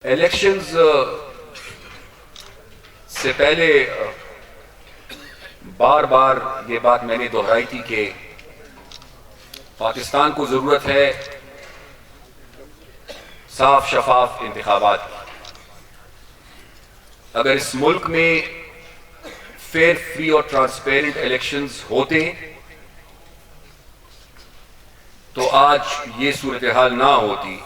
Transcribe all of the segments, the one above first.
Elections से पहले बार बार ये बात मैंने दोहराई थी कि पाकिस्तान को ज़रूरत है साफ शफाफ इंतखाबात की। अगर इस मुल्क में फेयर, फ्री और ट्रांसपेरेंट इलेक्शंस होते तो आज ये सूरत हाल ना होती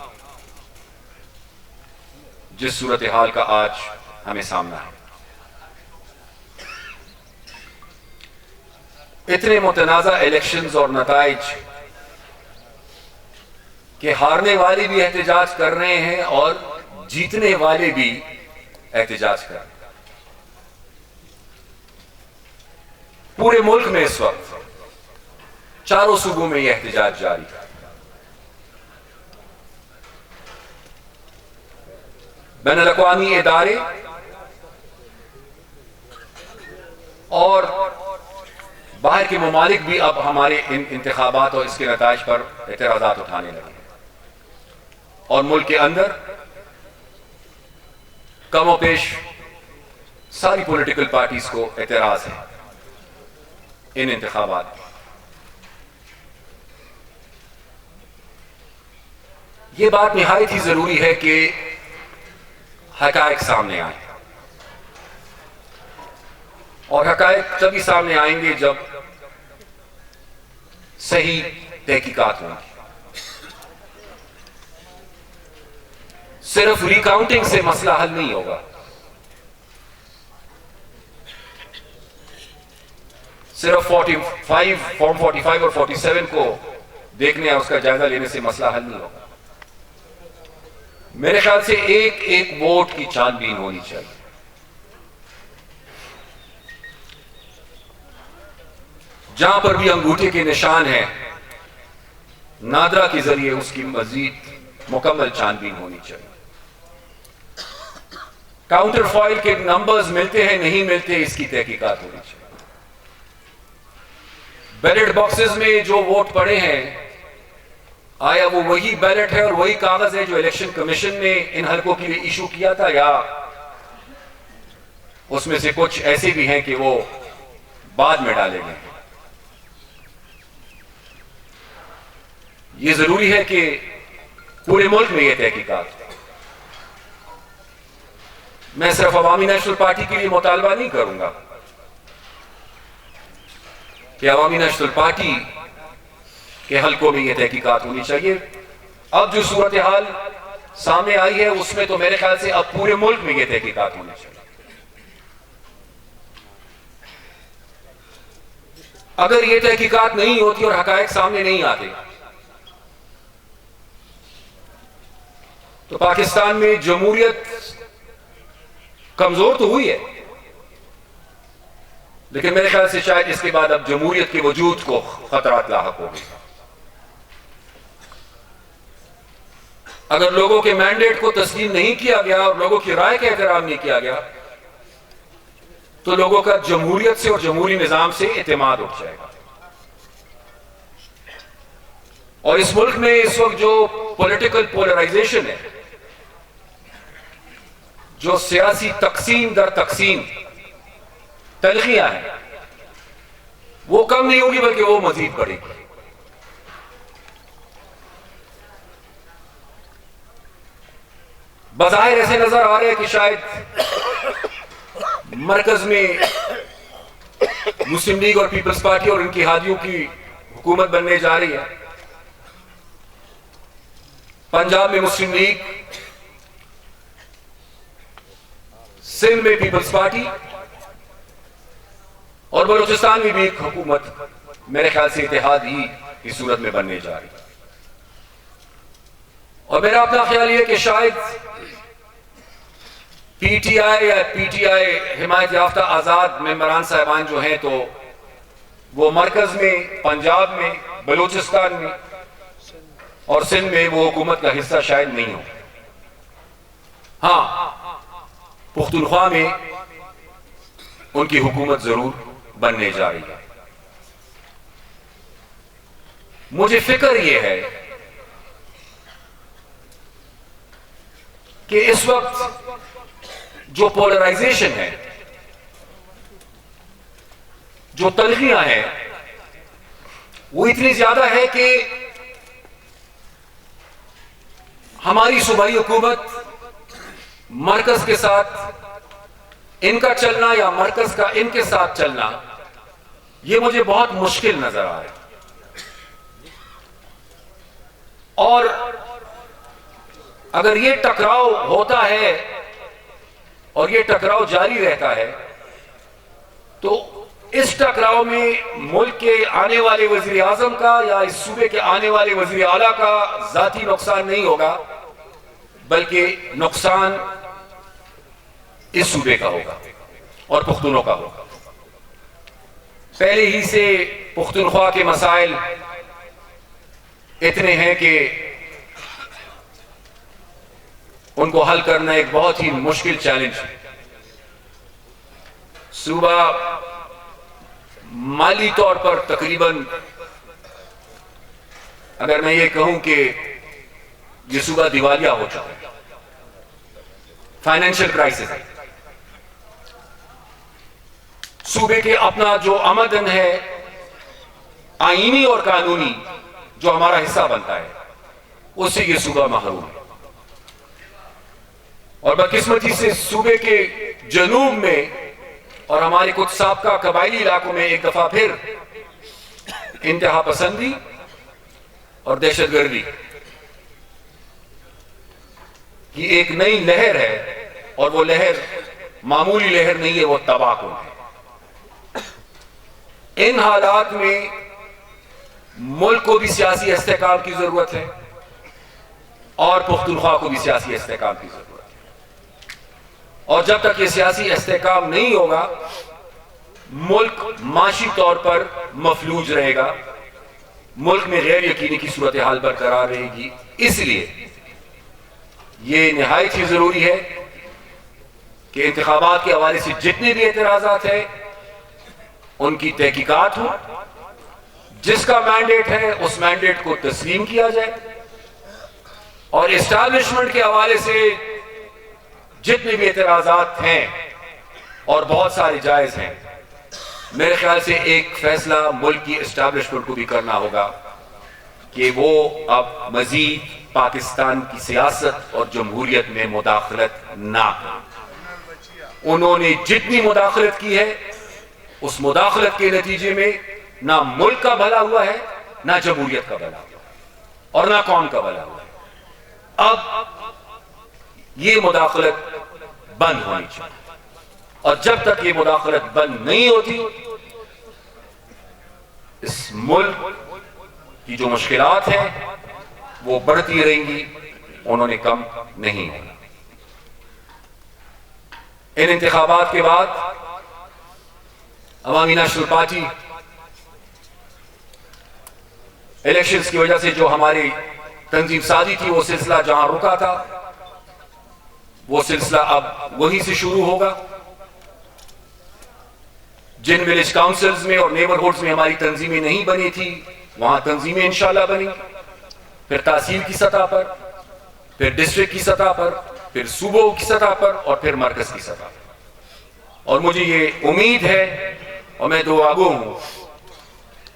जिस सूरत हाल का आज हमें सामना है। इतने मुतनाज़ा इलेक्शंस और नताइज कि हारने वाले भी एहतजाज कर रहे हैं और जीतने वाले भी एहतजाज कर रहे हैं। पूरे मुल्क में इस वक्त चारों सूबों में यह एहतजाज जारी है। बैनुल-अक़वामी इदारे और बाहर के ममालिक भी अब हमारे इन इंतखाबात और इसके नताइज पर एतराज़ात उठाने लगे और मुल्क के अंदर कमो पेश सारी पॉलिटिकल पार्टीज को एतराज़ है इन इंतखाबात। ये बात निहायत ही जरूरी है कि हक़ाइक़ सामने आए और हक़ाइक़ तभी सामने आएंगे जब सही तहकीकात होंगी। सिर्फ रिकाउंटिंग से मसला हल नहीं होगा। सिर्फ फॉर्म 45 और 47 को देखने और उसका जायजा लेने से मसला हल नहीं होगा। मेरे ख्याल से एक एक वोट की छानबीन होनी चाहिए। जहां पर भी अंगूठे के निशान हैं, नादरा के जरिए उसकी मजीद मुकम्मल छानबीन होनी चाहिए। काउंटर फॉइल के नंबर्स मिलते हैं नहीं मिलते, इसकी तहकीकात होनी चाहिए। बैलेट बॉक्सेस में जो वोट पड़े हैं, आया वो वही बैलेट है और वही कागज है जो इलेक्शन कमीशन ने इन हलकों के लिए इशू किया था, या उसमें से कुछ ऐसे भी हैं कि वो बाद में डाले गए। ये जरूरी है कि पूरे मुल्क में यह तहकीकात। मैं सिर्फ अवामी नेशनल पार्टी के लिए मुतालबा नहीं करूंगा कि अवामी नेशनल पार्टी के हलकों में यह तहकीकात होनी चाहिए। अब जो सूरत हाल सामने आई है उसमें तो मेरे ख्याल से अब पूरे मुल्क में यह तहकीकात होनी चाहिए। अगर यह तहकीकात नहीं होती और हक़ाइक़ सामने नहीं आते तो पाकिस्तान में जमहूरियत कमजोर तो हुई है, लेकिन मेरे ख्याल से शायद इसके बाद अब जमहूरियत के वजूद को खतरात लाहक होंगे। अगर लोगों के मैंडेट को तस्लीम नहीं किया गया और लोगों की राय का एहतराम नहीं किया गया तो लोगों का जमहूरियत से और जमहूरी निजाम से एतमाद उठ जाएगा। और इस मुल्क में इस वक्त जो पॉलिटिकल पोलराइजेशन है, जो सियासी तकसीम दर तकसीम तलखियां हैं, वो कम नहीं होगी बल्कि वो मजीद बढ़ेगी। बज़ाहिर ऐसे नजर आ रहा है कि शायद मरकज में मुस्लिम लीग और पीपल्स पार्टी और इनकी हादियों की हुकूमत बनने जा रही है। पंजाब में मुस्लिम लीग, सिंध में पीपल्स पार्टी और बलूचिस्तान में भी एक हुकूमत मेरे ख्याल से इत्तेहाद ही की सूरत में बनने जा रही है। और मेरा अपना ख्याल यह कि शायद पीटीआई या पीटीआई हिमायत याफ्ता आजाद मेंबरान साहिबान जो हैं तो वो मरकज में, पंजाब में, बलूचिस्तान में और सिंध में वो हुकूमत का हिस्सा शायद नहीं हो। हाँ, पुख्तूनख्वा में उनकी हुकूमत जरूर बनने जा रही है। मुझे फिक्र यह है कि इस वक्त जो पोलराइजेशन है, जो तलखियां हैं, वो इतनी ज्यादा है कि हमारी सूबाई हुकूमत मरकज के साथ इनका चलना या मरकज का इनके साथ चलना, ये मुझे बहुत मुश्किल नजर आ रहा है। और अगर ये टकराव होता है और ये टकराव जारी रहता है, तो इस टकराव में मुल्क के आने वाले वजीर आजम का या इस सूबे के आने वाले वजीर आला का जाती नुकसान नहीं होगा, बल्कि नुकसान इस सूबे का होगा और पुख्तूनों का होगा। पहले ही से पुख्तूनख्वा के मसाइल इतने हैं कि उनको हल करना एक बहुत ही मुश्किल चैलेंज है। सूबा माली तौर पर तकरीबन, अगर मैं ये कहूं कि ये सूबा दिवालिया हो चुका है, फाइनेंशियल क्राइसिस है। सूबे के अपना जो आमदन है, आईनी और कानूनी जो हमारा हिस्सा बनता है, उससे ये सूबा महरूम है। और बदकिस्मती से सूबे के जनूब में और हमारे कुछ साबका कबायली इलाकों में एक दफा फिर इंतहा पसंदी और दहशतगर्दी की एक नई लहर है, और वो लहर मामूली लहर नहीं है, वो तबाहकुन है। इन हालात में मुल्क को भी सियासी इस्तेकाम की जरूरत है और पुख्तूनख्वा को भी सियासी इस्तेकाम की जरूरत है। और जब तक ये सियासी इस्तेकाम नहीं होगा, मुल्क माशी तौर पर मफलूज रहेगा, मुल्क में गैर यकीनी की सूरत हाल बरकरार रहेगी। इसलिए ये निहायत ही जरूरी है कि इंतखाबात के हवाले से जितने भी एतराजात हैं उनकी तहकीकात हो, जिसका मैंडेट है उस मैंडेट को तस्लीम किया जाए, और एस्टैब्लिशमेंट के हवाले से जितने भी एतराजात हैं, और बहुत सारे जायज हैं, मेरे ख्याल से एक फैसला मुल्क की एस्टैब्लिशमेंट को भी करना होगा कि वो अब मजीद पाकिस्तान की सियासत और जमहूरियत में मुदाखलत ना करें। उन्होंने जितनी मुदाखलत की है, उस मुदाखलत के नतीजे में ना मुल्क का भला हुआ है, ना जमहूरियत का भला हुआ है, और ना कौम का भला हुआ है। अब ये मुदाखलत बंद होनी चाहिए, और जब तक ये मुदाखलत बंद नहीं होती, इस मुल्क की जो मुश्किलात हैं वो बढ़ती रहेंगी, उन्होंने कम नहीं होना। इन इंतखाबात के बाद अवामी नेशनल पार्टी इलेक्शंस की वजह से जो हमारी तंजीम साजी थी, वो सिलसिला जहां रुका था, वो सिलसिला अब वहीं से शुरू होगा। जिन विलेज काउंसिल्स में और नेबरहुड्स में हमारी तंजीमें नहीं बनी थी, वहां तंजीमें इंशाल्लाह बनी, फिर तहसील की सतह पर, फिर डिस्ट्रिक्ट की सतह पर, फिर सूबों की सतह पर, और फिर मरकज की सतह पर। और मुझे ये उम्मीद है और मैं दुआगो हूं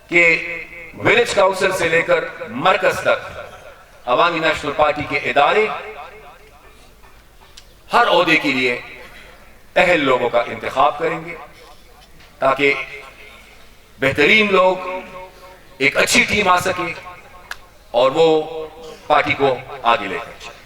कि विलेज काउंसिल से लेकर मरकज तक अवामी नेशनल पार्टी के इदारे हर ओहदे के लिए अहल लोगों का इंतखाब करेंगे, ताकि बेहतरीन लोग, एक अच्छी टीम आ सके और वो पार्टी को आगे लेकर चले।